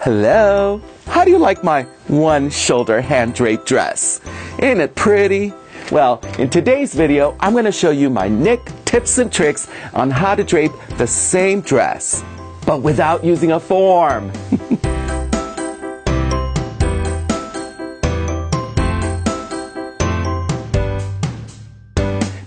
Hello! How do you like my one-shoulder hand-draped dress? Isn't it pretty? Well, in today's video, I'm going to show you my Nick tips and tricks on how to drape the same dress, but without using a form.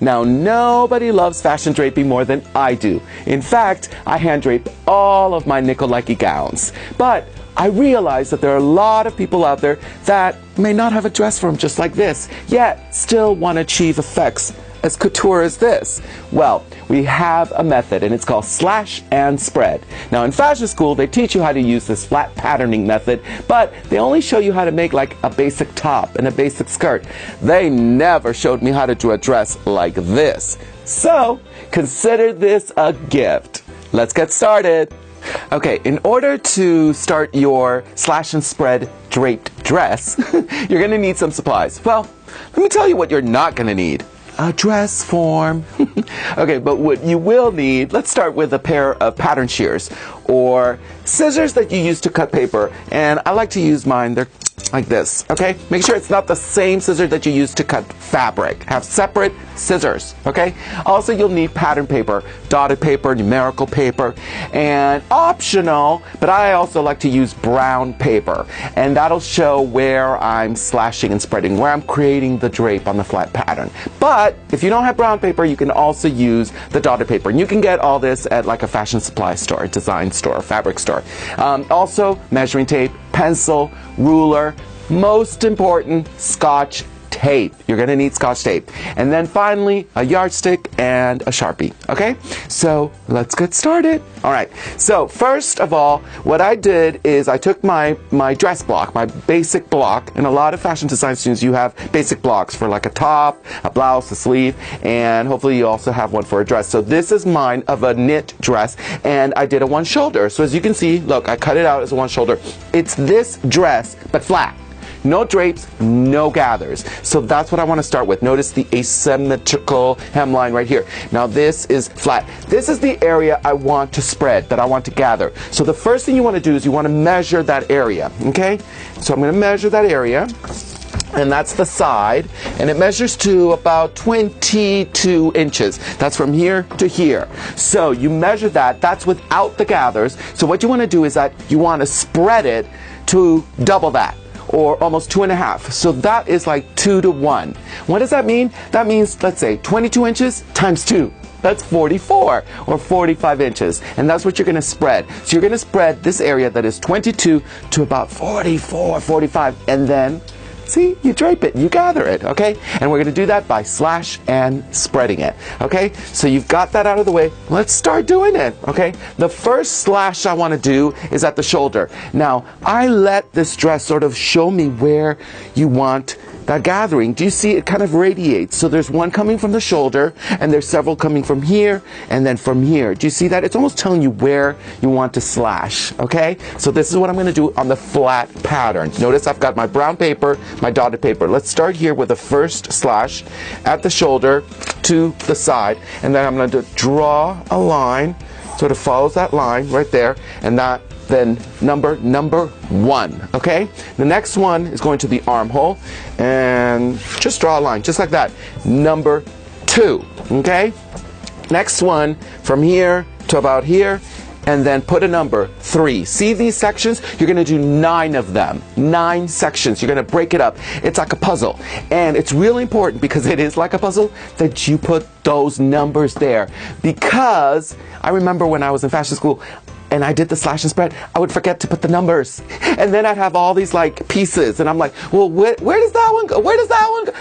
Now, nobody loves fashion draping more than I do. In fact, I hand drape all of my Nick-O-Likey gowns. But I realize that there are a lot of people out there that may not have a dress form just like this, yet still want to achieve effects as couture as this. Well, we have a method, and it's called slash and spread. Now, in fashion school, they teach you how to use this flat patterning method, but they only show you how to make like a basic top and a basic skirt. They never showed me how to do a dress like this. So, consider this a gift. Let's get started. Okay, in order to start your slash and spread draped dress, you're going to need some supplies. Well, let me tell you what you're not going to need. A dress form. Okay, but what you will need, let's start with a pair of pattern shears or scissors that you use to cut paper. And I like to use mine. They're like this, okay? Make sure it's not the same scissor that you use to cut fabric. Have separate scissors, okay? Also, you'll need pattern paper, dotted paper, numerical paper, and optional, but I also like to use brown paper. And that'll show where I'm slashing and spreading, where I'm creating the drape on the flat pattern. But if you don't have brown paper, you can also use the dotted paper. And you can get all this at like a fashion supply store, a design store, fabric store. Also, measuring tape, pencil, ruler, most important, Scotch tape. You're going to need Scotch tape. And then finally, a yardstick and a Sharpie. Okay? So let's get started. All right. So first of all, what I did is I took my dress block, my basic block, and a lot of fashion design students, you have basic blocks for like a top, a blouse, a sleeve, and hopefully you also have one for a dress. So this is mine of a knit dress, and I did a one shoulder. So as you can see, look, I cut it out as a one shoulder. It's this dress, but flat. No drapes, no gathers. So that's what I want to start with. Notice the asymmetrical hemline right here. Now this is flat. This is the area I want to spread, that I want to gather. So the first thing you want to do is you want to measure that area, okay? So I'm going to measure that area, and that's the side, and it measures to about 22 inches. That's from here to here. So you measure that. That's without the gathers. So what you want to do is that you want to spread it to double that, or almost 2.5. So that is like 2 to 1. What does that mean? That means, let's say, 22 inches times 2. That's 44 or 45 inches. And that's what you're going to spread. So you're going to spread this area that is 22 to about 44, 45. And then, see, you drape it, you gather it, okay? And we're going to do that by slash and spreading it, okay? So you've got that out of the way. Let's start doing it, okay? The first slash I want to do is at the shoulder. Now, I let this dress sort of show me where you want that gathering. Do you see it kind of radiates? So there's one coming from the shoulder, and there's several coming from here, and then from here. Do you see that? It's almost telling you where you want to slash, okay? So this is what I'm going to do on the flat pattern. Notice I've got my brown paper, my dotted paper. Let's start here with the first slash at the shoulder to the side, and then I'm going to draw a line, sort of follows that line right there, and that then number 1, okay? The next one is going to the armhole, and just draw a line, just like that. Number 2, okay? Next one from here to about here, and then put a number 3. See these sections? You're going to do 9 of them. 9 sections. You're going to break it up. It's like a puzzle. And it's really important, because it is like a puzzle, that you put those numbers there. Because I remember when I was in fashion school, and I did the slash and spread, I would forget to put the numbers. And then I'd have all these like pieces, and I'm like, well, where does that one go? Where does that one go?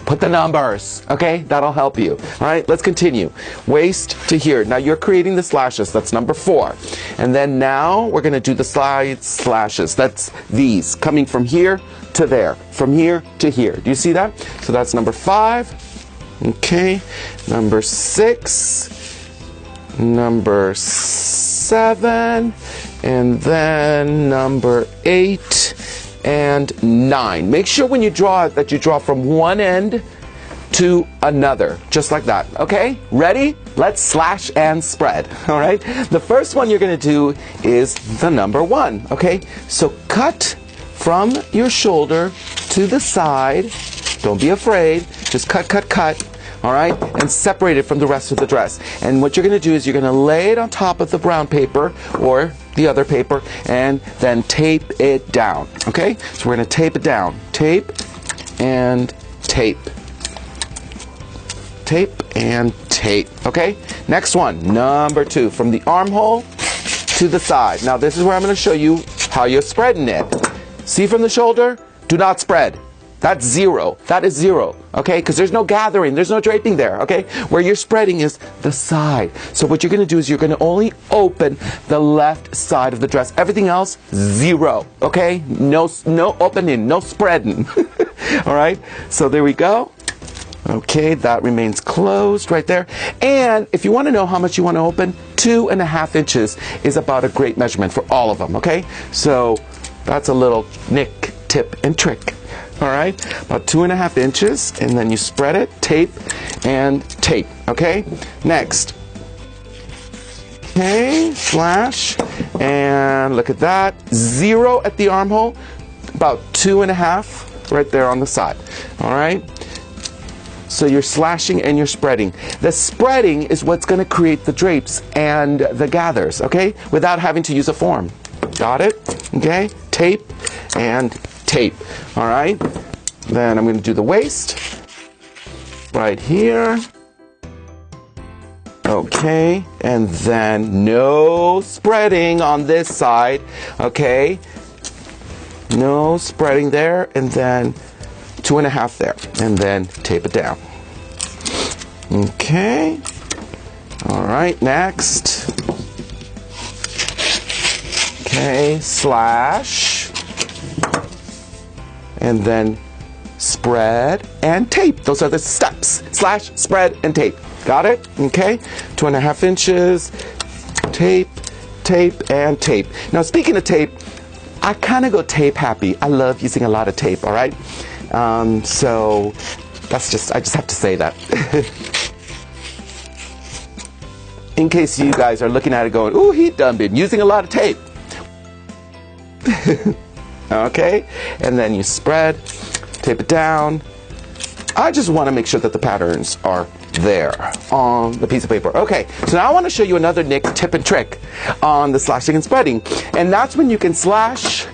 Put the numbers, okay? That'll help you. All right, let's continue. Waist to here. Now you're creating the slashes. That's number 4. And then now we're going to do the side slashes. That's these, coming from here to there, from here to here. Do you see that? So that's number 5. Okay, number 6. Number 7, and then number 8 and 9. Make sure when you draw it that you draw from one end to another, just like that. Okay, ready? Let's slash and spread. All right, the first one you're going to do is the number 1. Okay, so cut from your shoulder to the side. Don't be afraid, just cut, cut, cut. All right, and separate it from the rest of the dress. And what you're going to do is you're going to lay it on top of the brown paper or the other paper, and then tape it down. Okay, so we're going to tape it down. Tape and tape. Tape and tape. Okay, next one, number 2, from the armhole to the side. Now this is where I'm going to show you how you're spreading it. See, from the shoulder, do not spread. That's 0. That is 0. Okay, because there's no gathering, there's no draping there. Okay, where you're spreading is the side. So what you're going to do is you're going to only open the left side of the dress. Everything else, 0. Okay, no opening, no spreading. All right, so there we go. Okay, that remains closed right there. And if you want to know how much you want to open, 2.5 inches is about a great measurement for all of them. Okay, so that's a little nick, tip, and trick. All right, about 2.5 inches, and then you spread it, tape, and tape. Okay, next. Okay, slash, and look at that. 0 at the armhole, about 2.5 right there on the side. All right. So you're slashing and you're spreading. The spreading is what's going to create the drapes and the gathers, okay? Without having to use a form. Got it? Okay? Tape and tape. All right? Then I'm going to do the waist. Right here. Okay. And then no spreading on this side. Okay? No spreading there. And then 2.5 there, and then tape it down. Okay. All right, next. Okay, slash, and then spread and tape. Those are the steps. Slash, spread, and tape. Got it? Okay. 2.5 inches. Tape, tape, and tape. Now, speaking of tape, I kind of go tape happy. I love using a lot of tape. All right. So that's I just have to say that. In case you guys are looking at it going, ooh, he done been using a lot of tape. Okay, and then you spread, tape it down. I just want to make sure that the patterns are there on the piece of paper. Okay, so now I want to show you another nick, tip, and trick on the slashing and spreading. And that's when you can slash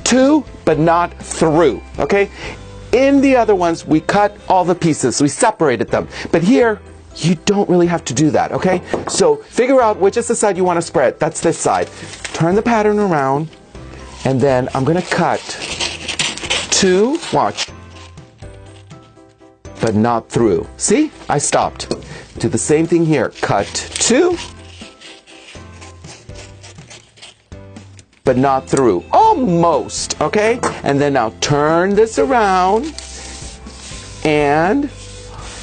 to, but not through. Okay? In the other ones, we cut all the pieces, we separated them. But here, you don't really have to do that, okay? So figure out which is the side you want to spread. That's this side. Turn the pattern around, and then I'm going to cut to, watch, but not through. See? I stopped. Do the same thing here. Cut to, but not through. Almost, okay? And then now turn this around, and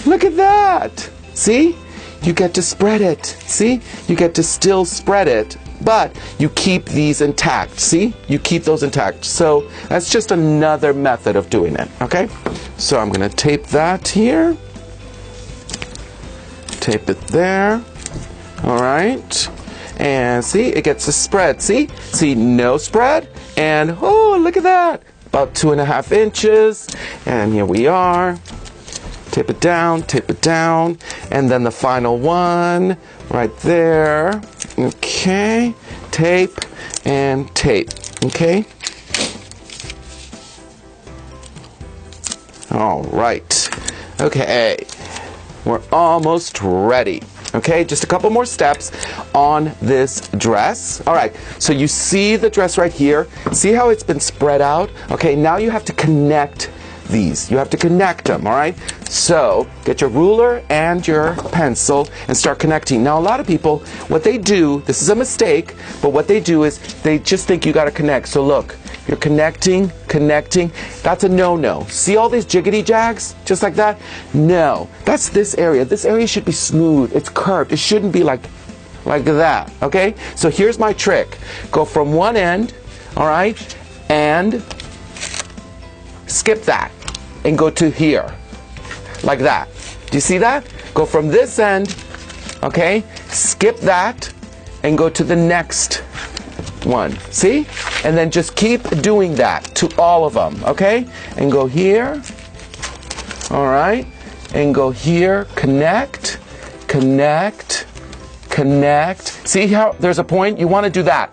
look at that. See? You get to spread it. See? You get to still spread it, but you keep these intact. See? You keep those intact. So that's just another method of doing it, okay? So I'm going to tape that here. Tape it there. All right. And see, it gets a spread. See? See, no spread. And, oh, look at that. About 2.5 inches. And here we are. Tape it down, and then the final one right there. Okay, tape and tape. Okay. All right. Okay, we're almost ready. Okay, just a couple more steps on this dress. All right, so you see the dress right here. See how it's been spread out? Okay, now you have to connect these. You have to connect them, all right? So get your ruler and your pencil and start connecting. Now, a lot of people, what they do, this is a mistake, but what they do is they just think you got to connect. So look, you're connecting. That's a no-no. See all these jiggity jags? Just like that? No, that's this area. This area should be smooth. It's curved. It shouldn't be like that, okay? So here's my trick. Go from one end, all right, and skip that and go to here, like that. Do you see that? Go from this end, okay? Skip that and go to the next one. See? And then just keep doing that to all of them, okay? And go here. All right? And go here, connect, connect, connect. See how there's a point? You want to do that.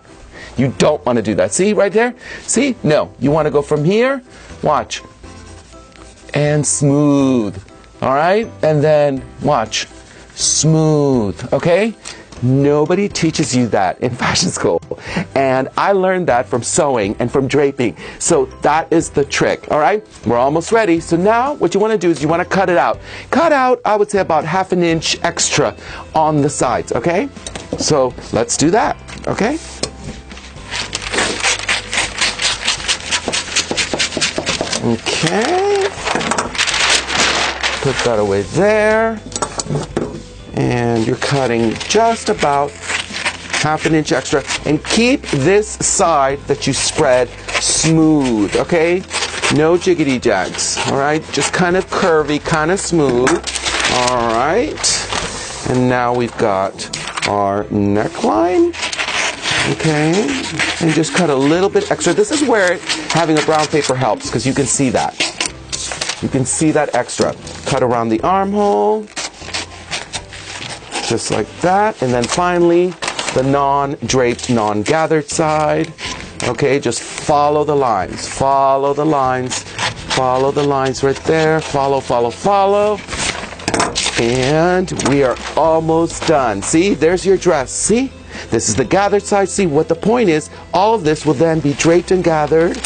You don't want to do that. See right there? See? No. You want to go from here. Watch. And smooth. All right? And then watch. Smooth. Okay? Nobody teaches you that in fashion school. And I learned that from sewing and from draping. So that is the trick. All right? We're almost ready. So now what you want to do is you want to cut it out. Cut out, I would say, about 1/2 inch extra on the sides. Okay? So let's do that. Okay? Okay. Put that away there. And you're cutting just about 1/2 inch extra. And keep this side that you spread smooth, okay? No jiggity jags, all right? Just kind of curvy, kind of smooth. All right. And now we've got our neckline, okay? And just cut a little bit extra. This is where having a brown paper helps, because you can see that. You can see that extra. Cut around the armhole. Just like that. And then finally, the non-draped, non-gathered side. Okay, just follow the lines. Follow the lines. Follow the lines right there. Follow, follow, follow. And we are almost done. See, there's your dress. See? This is the gathered side. See, what the point is, all of this will then be draped and gathered,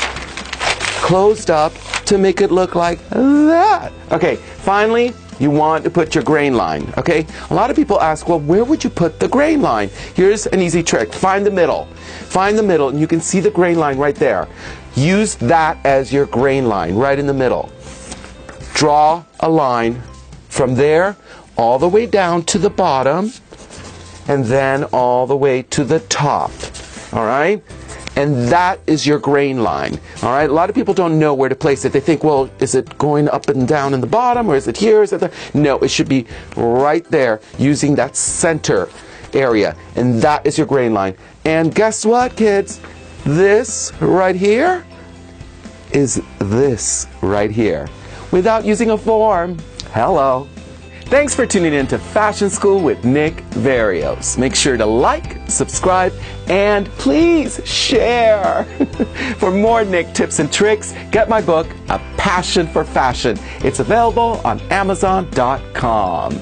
closed up to make it look like that. Okay, finally, you want to put your grain line, okay? A lot of people ask, well, where would you put the grain line? Here's an easy trick. Find the middle. Find the middle, and you can see the grain line right there. Use that as your grain line, right in the middle. Draw a line from there all the way down to the bottom, and then all the way to the top, all right? And that is your grain line, all right? A lot of people don't know where to place it. They think, well, is it going up and down in the bottom, or is it here, is it there? No, it should be right there using that center area, and that is your grain line. And guess what, kids? This right here is this right here without using a form. Hello. Thanks for tuning in to Fashion School with Nick Verrios. Make sure to like, subscribe, and please share. For more Nick tips and tricks, get my book, A Passion for Fashion. It's available on Amazon.com.